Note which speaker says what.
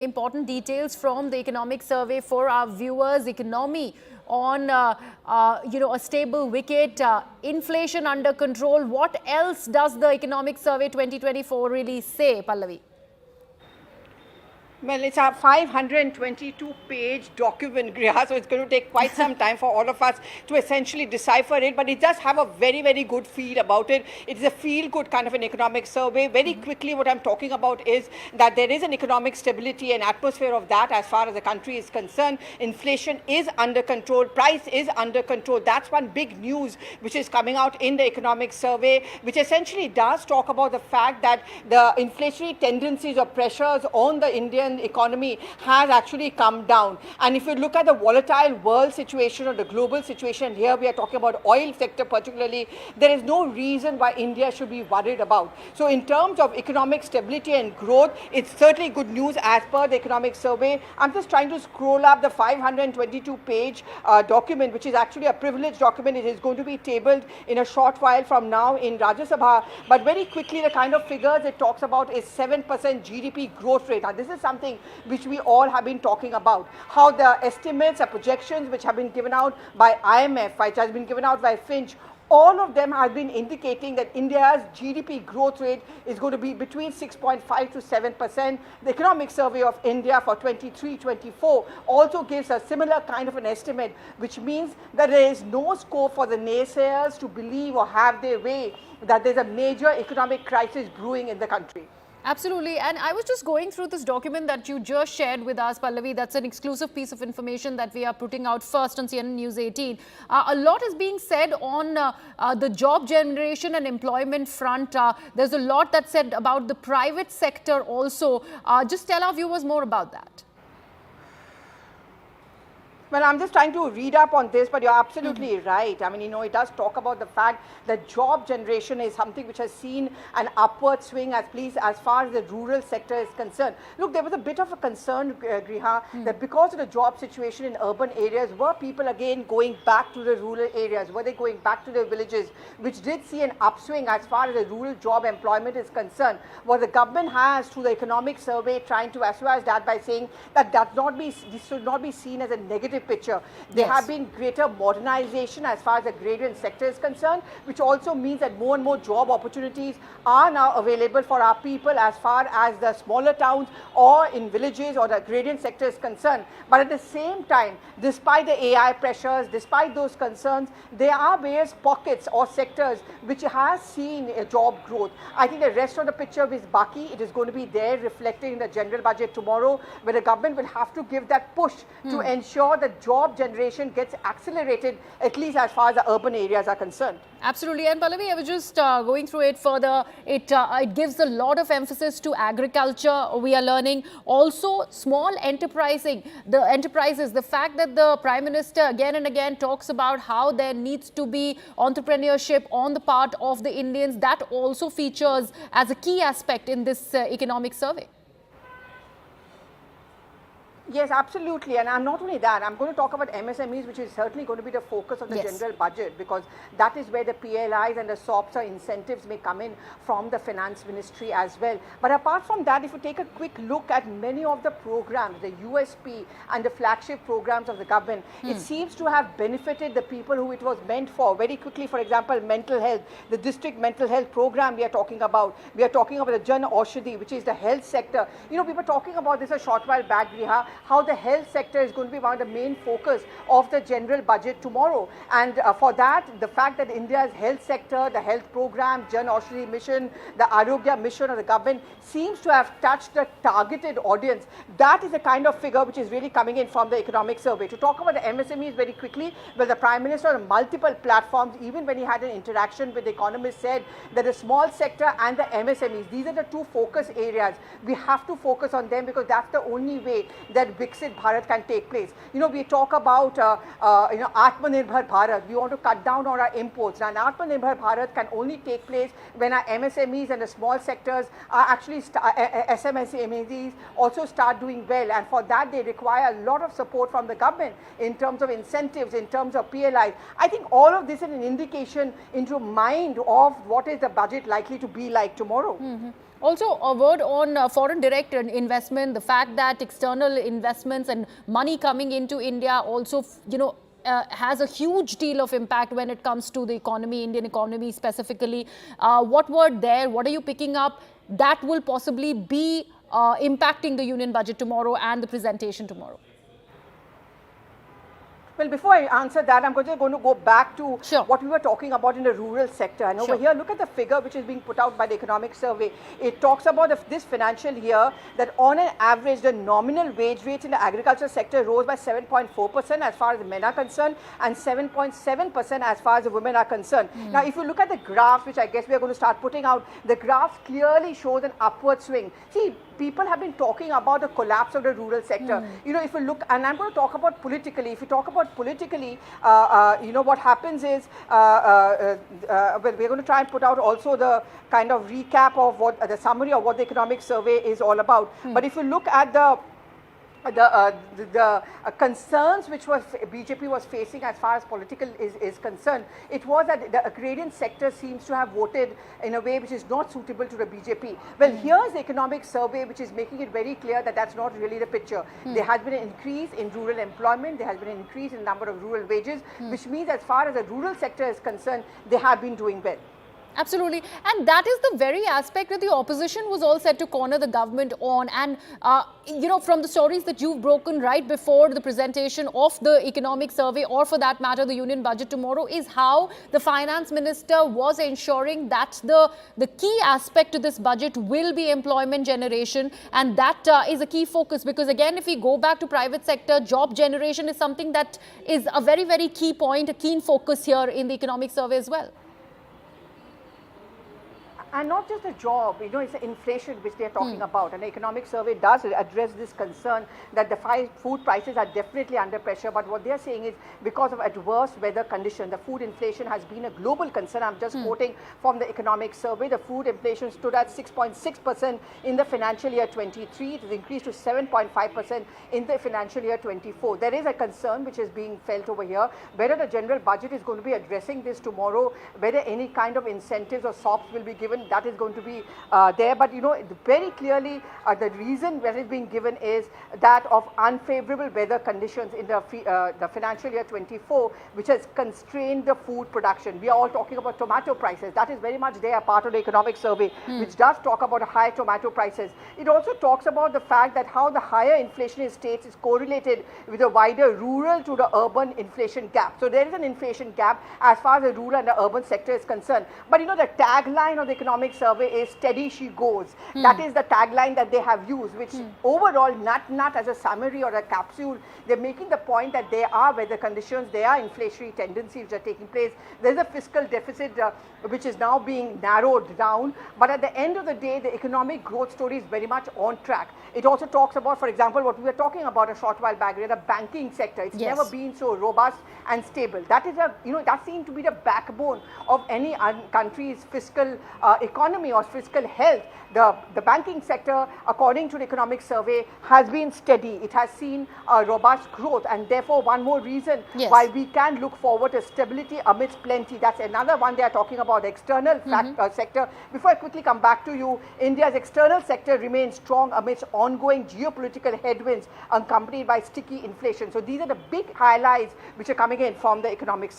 Speaker 1: Important details from the economic survey for our viewers. Economy on a stable wicket, inflation under control. What else does the economic survey 2024 really say, Pallavi?
Speaker 2: Well, it's a 522-page document, Griha, so it's going to take quite some time for all of us to essentially decipher it, but it does have a very, very good feel about it. It's a feel-good kind of an economic survey. Very quickly, what I'm talking about is that there is an economic stability and atmosphere of that as far as the country is concerned. Inflation is under control. Price is under control. That's one big news which is coming out in the economic survey, which essentially does talk about the fact that the inflationary tendencies or pressures on the Indian economy has actually come down. And if you look at the volatile world situation or the global situation, here we are talking about oil sector particularly, there is no reason why India should be worried about. So in terms of economic stability and growth, it's certainly good news as per the economic survey. I'm just trying to scroll up the 522-page document, which is actually a privileged document. It is going to be tabled in a short while from now in Rajya Sabha. But very quickly, the kind of figures it talks about is 7% GDP growth rate. Now, this is something which we all have been talking about. How the estimates or projections which have been given out by IMF, which has been given out by Finch, all of them have been indicating that India's GDP growth rate is going to be between 6.5 to 7%. The Economic Survey of India for 23-24 also gives a similar kind of an estimate, which means that there is no scope for the naysayers to believe or have their way that there's a major economic crisis brewing in the country.
Speaker 1: Absolutely. And I was just going through this document that you just shared with us, Pallavi. That's an exclusive piece of information that we are putting out first on CNN News 18. A lot is being said on the job generation and employment front. There's a lot that's said about the private sector also. Just tell our viewers more about that.
Speaker 2: Well, I'm just trying to read up on this, but you're absolutely right. I mean, it does talk about the fact that job generation is something which has seen an upward swing, at least as far as the rural sector is concerned. Look, there was a bit of a concern, Griha, that because of the job situation in urban areas, were people again going back to the rural areas? Were they going back to their villages, which did see an upswing as far as the rural job employment is concerned? What the government has, through the economic survey, trying to assuage that by saying that this should not be seen as a negative picture. There have been greater modernization as far as the agrarian sector is concerned, which also means that more and more job opportunities are now available for our people as far as the smaller towns or in villages or the agrarian sector is concerned. But at the same time, despite the AI pressures, despite those concerns, there are various pockets or sectors which has seen a job growth. I think the rest of the picture is baki. It is going to be there reflected in the general budget tomorrow, where the government will have to give that push to ensure that job generation gets accelerated, at least as far as the urban areas are concerned.
Speaker 1: Absolutely. And Pallavi, I was just going through it further. It gives a lot of emphasis to agriculture. We are learning also small enterprises, the fact that the Prime Minister again and again talks about how there needs to be entrepreneurship on the part of the Indians. That also features as a key aspect in this economic survey.
Speaker 2: Yes, absolutely. And I'm not only that, I'm going to talk about MSMEs, which is certainly going to be the focus of the general budget, because that is where the PLIs and the SOPs or incentives may come in from the finance ministry as well. But apart from that, if you take a quick look at many of the programs, the USP and the flagship programs of the government, it seems to have benefited the people who it was meant for. Very quickly, for example, mental health, the district mental health program we are talking about. We are talking about the Jan Aushadhi, which is the health sector. We were talking about this a short while back, Griha, how the health sector is going to be one of the main focus of the general budget tomorrow. And for that, the fact that India's health sector, the health program, Jan Aushadhi mission, the Arogya mission of the government seems to have touched the targeted audience. That is the kind of figure which is really coming in from the economic survey. To talk about the MSMEs very quickly, well, the Prime Minister on multiple platforms, even when he had an interaction with the economists, said that the small sector and the MSMEs, these are the two focus areas. We have to focus on them because that's the only way that Viksit Bharat can take place. We talk about Atmanirbhar Bharat. We want to cut down on our imports. And Atmanirbhar Bharat can only take place when our MSMEs and the small sectors are actually SMSMEs also start doing well. And for that, they require a lot of support from the government in terms of incentives, in terms of PLIs. I think all of this is an indication into mind of what is the budget likely to be like tomorrow.
Speaker 1: Also, a word on foreign direct investment, the fact that external investments and money coming into India also, has a huge deal of impact when it comes to the economy, Indian economy specifically. What word there? What are you picking up that will possibly be impacting the union budget tomorrow and the presentation tomorrow?
Speaker 2: Well, before I answer that, I'm going to go back to
Speaker 1: Sure.
Speaker 2: what we were talking about in the rural sector. And over here, look at the figure which is being put out by the economic survey. It talks about this financial year that on an average, the nominal wage rates in the agriculture sector rose by 7.4% as far as the men are concerned and 7.7% as far as the women are concerned. Now, if you look at the graphs, which I guess we are going to start putting out, the graphs clearly shows an upward swing. See, people have been talking about the collapse of the rural sector. If you look, and I'm going to talk about politically, if you talk about politically, what happens is, well, we're going to try and put out also the kind of recap of what the summary of what the economic survey is all about. But if you look at the concerns which BJP was facing as far as political is concerned, it was that the agrarian sector seems to have voted in a way which is not suitable to the BJP. Well, here's the economic survey which is making it very clear that that's not really the picture. There has been an increase in rural employment, there has been an increase in the number of rural wages, which means as far as the rural sector is concerned, they have been doing well.
Speaker 1: Absolutely. And that is the very aspect that the opposition was all set to corner the government on. And, from the stories that you've broken right before the presentation of the economic survey, or for that matter, the union budget tomorrow, is how the finance minister was ensuring that the key aspect to this budget will be employment generation. And that is a key focus, because again, if we go back to private sector, job generation is something that is a very, very key point, a keen focus here in the economic survey as well.
Speaker 2: And not just a job, it's the inflation which they are talking about. And the economic survey does address this concern that the food prices are definitely under pressure. But what they are saying is because of adverse weather conditions, the food inflation has been a global concern. I'm just quoting from the economic survey. The food inflation stood at 6.6% in the financial year 23. It has increased to 7.5% in the financial year 24. There is a concern which is being felt over here, whether the general budget is going to be addressing this tomorrow, whether any kind of incentives or SOPs will be given. That is going to be there, but very clearly the reason that is being given is that of unfavorable weather conditions in the financial year 24, which has constrained the food production. We are all talking about tomato prices. That is very much there, part of the economic survey, which does talk about high tomato prices. It also talks about the fact that how the higher inflation in states is correlated with a wider rural to the urban inflation gap. So there is an inflation gap as far as the rural and the urban sector is concerned. But the tagline of the economic survey is steady she goes. That is the tagline that they have used, which overall, not as a summary or a capsule, they're making the point that there are weather conditions, there are inflationary tendencies which are taking place. There's a fiscal deficit which is now being narrowed down. But at the end of the day, the economic growth story is very much on track. It also talks about, for example, what we were talking about a short while back, the banking sector. It's never been so robust and stable. That is that seems to be the backbone of any country's fiscal economy or fiscal health. The banking sector, according to the economic survey, has been steady. It has seen a robust growth, and therefore one more reason why we can look forward to stability amidst plenty. That's another one they are talking about, the external sector. Before I quickly come back to you, India's external sector remains strong amidst ongoing geopolitical headwinds accompanied by sticky inflation. So these are the big highlights which are coming in from the economic survey.